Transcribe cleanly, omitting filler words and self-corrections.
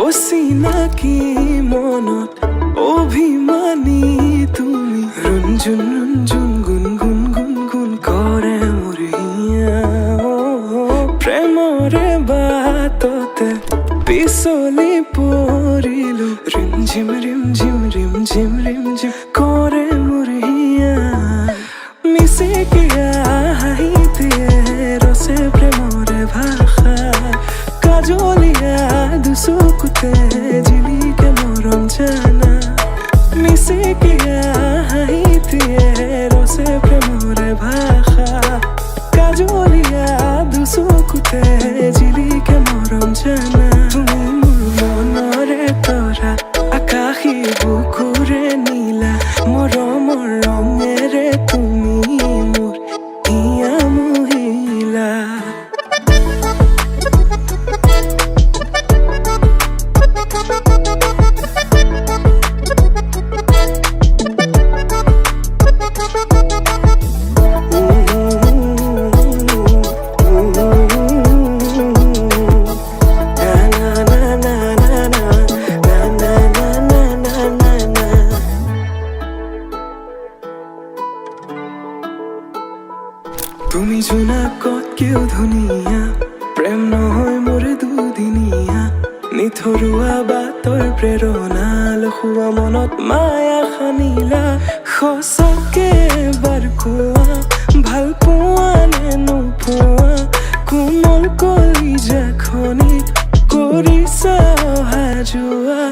অচিনাকি মনত অভিমানী তুমি ৰঞ্জুন ৰঞ্জুন গুণগুণ গুণগুণ কৰে মোৰ হিয়া প্ৰেমৰে বাটতে পিছলি পৰিলো ৰিমঝিম ৰিমঝিম ৰিমঝিম ৰিমঝিম কৰে মোৰ হিয়া মিচিকিয়া হাঁহি দিয়ে ৰচে প্ৰেমৰে ভাষা কাজলিয়া দুচকুতে জিলিকে মৰম জানা মিচিকিয়া হাঁহি দিয়ে ৰচে প্ৰেমৰে ভাষা কাজলিয়া দুচকুতে জিলিকে মৰম জানা তুমি মোৰ মনৰে তৰা আকাশী বুকুৰে নীলা মৰমৰ ৰঙেৰে তুমি মোৰ হিয়া মহিলা তুমি জোনাকতকেও ধুনীয়া প্ৰেম নহয় মোৰ দুদিনীয়া নিথৰুৱা বাটৰ প্ৰেৰণা লখুৱা মনত মায়া সানিলা সঁচাকে এবাৰ কোৱা ভাল পোৱা নে নোপোৱা কোমল কলিজাখনিত কৰিছা অহা যোৱা